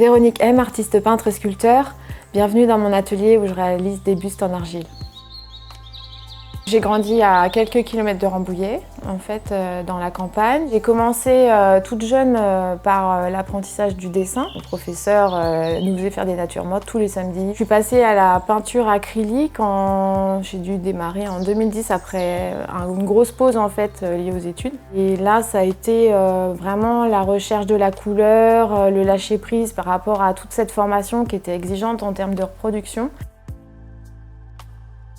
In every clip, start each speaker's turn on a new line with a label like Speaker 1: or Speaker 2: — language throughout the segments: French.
Speaker 1: Véronique M, artiste peintre et sculpteur. Bienvenue dans mon atelier où je réalise des bustes en argile. J'ai grandi à quelques kilomètres de Rambouillet, en fait, dans la campagne. J'ai commencé toute jeune par l'apprentissage du dessin. Mon professeur nous faisait faire des natures mortes tous les samedis. Je suis passée à la peinture acrylique quand j'ai dû démarrer en 2010 après une grosse pause en fait liée aux études. Et là, ça a été vraiment la recherche de la couleur, le lâcher prise par rapport à toute cette formation qui était exigeante en termes de reproduction.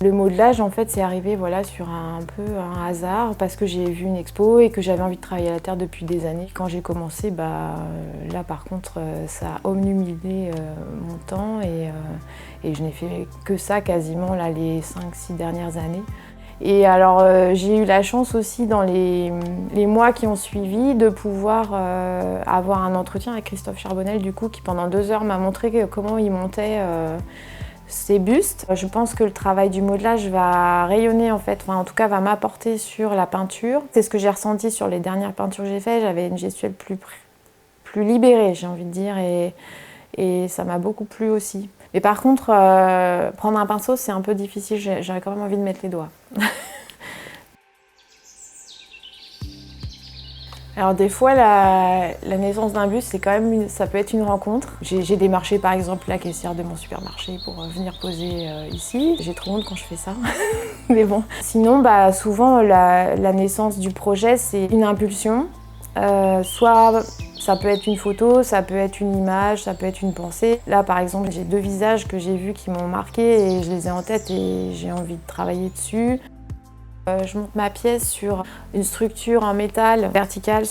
Speaker 1: Le modelage, en fait, c'est arrivé sur un peu un hasard parce que j'ai vu une expo et que j'avais envie de travailler à la terre depuis des années. Quand j'ai commencé, là par contre, ça a obnubilé mon temps et je n'ai fait que ça quasiment là, les 5-6 dernières années. Et alors j'ai eu la chance aussi dans les mois qui ont suivi de pouvoir avoir un entretien avec Christophe Charbonnel du coup, qui pendant 2 heures m'a montré comment il montait ces bustes. Je pense que le travail du modelage va rayonner en fait, en tout cas va m'apporter sur la peinture. C'est ce que j'ai ressenti sur les dernières peintures que j'ai faites. J'avais une gestuelle plus libérée, j'ai envie de dire, et ça m'a beaucoup plu aussi. Mais par contre, prendre un pinceau, c'est un peu difficile, j'avais quand même envie de mettre les doigts. Alors des fois, la naissance d'un buste, ça peut être une rencontre. J'ai démarché par exemple la caissière de mon supermarché pour venir poser ici. J'ai trop honte quand je fais ça, mais bon. Sinon, souvent, la naissance du projet, c'est une impulsion. Soit ça peut être une photo, ça peut être une image, ça peut être une pensée. Là, par exemple, j'ai 2 visages que j'ai vus qui m'ont marqué et je les ai en tête et j'ai envie de travailler dessus. Je monte ma pièce sur une structure en métal verticale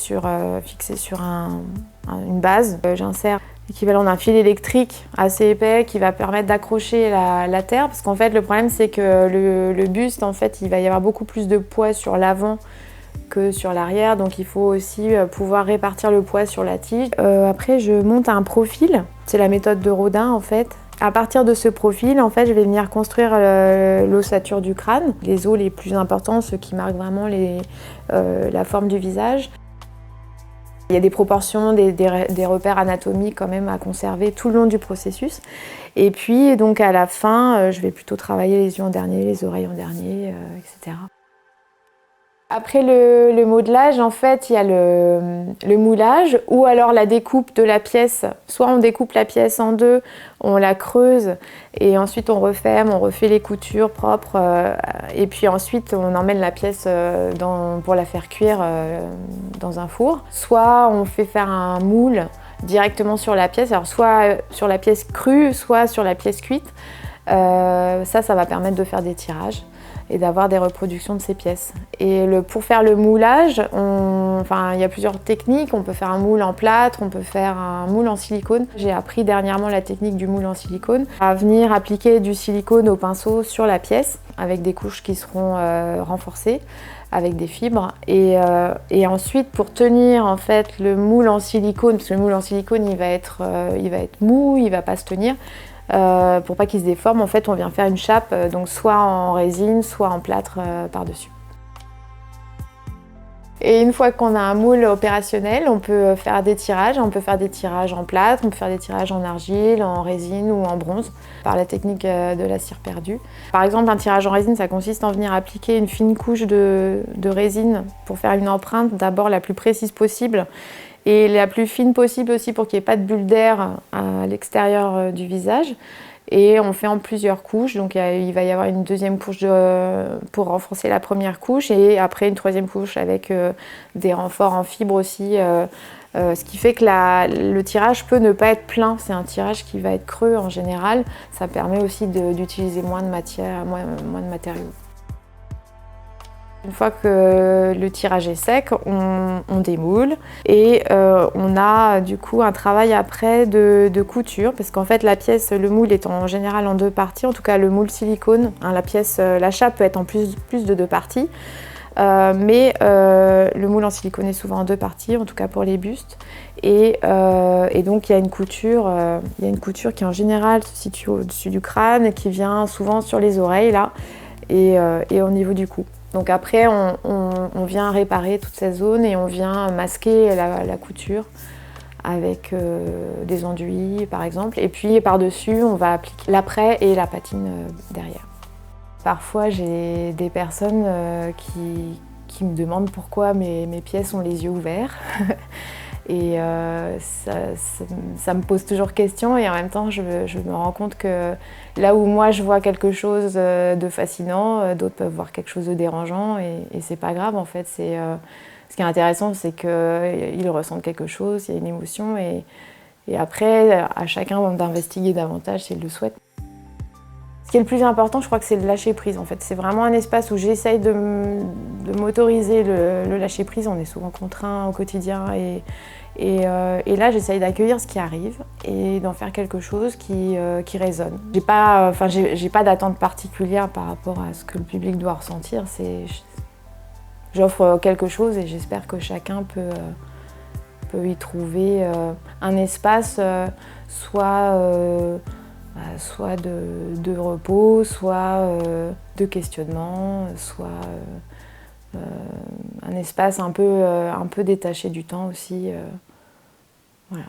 Speaker 1: fixée sur une base. J'insère l'équivalent d'un fil électrique assez épais qui va permettre d'accrocher la terre. Parce qu'en fait, le problème, c'est que le buste, en fait, il va y avoir beaucoup plus de poids sur l'avant que sur l'arrière. Donc, il faut aussi pouvoir répartir le poids sur la tige. Après, je monte un profil. C'est la méthode de Rodin, en fait. À partir de ce profil, en fait, je vais venir construire l'ossature du crâne, les os les plus importants, ceux qui marquent vraiment la forme du visage. Il y a des proportions, des repères anatomiques quand même à conserver tout le long du processus. Et puis, donc à la fin, je vais plutôt travailler les yeux en dernier, les oreilles en dernier, etc. Après le modelage, en fait, il y a le moulage ou alors la découpe de la pièce. Soit on découpe la pièce en 2, on la creuse et ensuite on referme, on refait les coutures propres et puis ensuite on emmène la pièce pour la faire cuire dans un four. Soit on fait faire un moule directement sur la pièce, alors soit sur la pièce crue, soit sur la pièce cuite. Ça va permettre de faire des tirages et d'avoir des reproductions de ces pièces. Et pour faire le moulage, il y a plusieurs techniques. On peut faire un moule en plâtre, on peut faire un moule en silicone. J'ai appris dernièrement la technique du moule en silicone, à venir appliquer du silicone au pinceau sur la pièce avec des couches qui seront renforcées avec des fibres. Et ensuite, pour tenir en fait le moule en silicone, parce que le moule en silicone il va être mou, il va pas se tenir. Pour pas qu'il se déforme, en fait, on vient faire une chape, donc soit en résine, soit en plâtre par-dessus. Et une fois qu'on a un moule opérationnel, on peut faire des tirages. On peut faire des tirages en plâtre, on peut faire des tirages en argile, en résine ou en bronze, par la technique de la cire perdue. Par exemple, un tirage en résine, ça consiste en venir appliquer une fine couche de résine pour faire une empreinte, d'abord la plus précise possible, et la plus fine possible aussi pour qu'il n'y ait pas de bulle d'air à l'extérieur du visage. Et on fait en plusieurs couches, donc il va y avoir une deuxième couche pour renforcer la première couche et après une troisième couche avec des renforts en fibre aussi. Ce qui fait que le tirage peut ne pas être plein, c'est un tirage qui va être creux en général. Ça permet aussi d'utiliser moins de matériaux. Une fois que le tirage est sec, on démoule et on a du coup un travail après de couture parce qu'en fait le moule est en général en 2 parties, en tout cas le moule silicone, la chape peut être en plus de 2 parties, mais le moule en silicone est souvent en 2 parties, en tout cas pour les bustes et donc il y a une couture qui en général se situe au-dessus du crâne et qui vient souvent sur les oreilles là et au niveau du cou. Donc après, on vient réparer toute cette zone et on vient masquer la couture avec des enduits par exemple. Et puis par-dessus, on va appliquer l'après et la patine derrière. Parfois, j'ai des personnes qui me demandent pourquoi mes pièces ont les yeux ouverts. Et ça me pose toujours question et en même temps je me rends compte que là où moi je vois quelque chose de fascinant, d'autres peuvent voir quelque chose de dérangeant et c'est pas grave en fait. Ce qui est intéressant c'est qu'ils ressentent quelque chose, il y a une émotion et après à chacun d'investiguer davantage s'il le souhaite. Ce qui est le plus important, je crois que c'est le lâcher prise en fait. C'est vraiment un espace où j'essaye de m'autoriser le lâcher prise. On est souvent contraint au quotidien et là j'essaye d'accueillir ce qui arrive et d'en faire quelque chose qui résonne. J'ai pas d'attente particulière par rapport à ce que le public doit ressentir. J'offre quelque chose et j'espère que chacun peut y trouver un espace soit de repos, soit de questionnement, soit un espace un peu détaché du temps aussi. Voilà.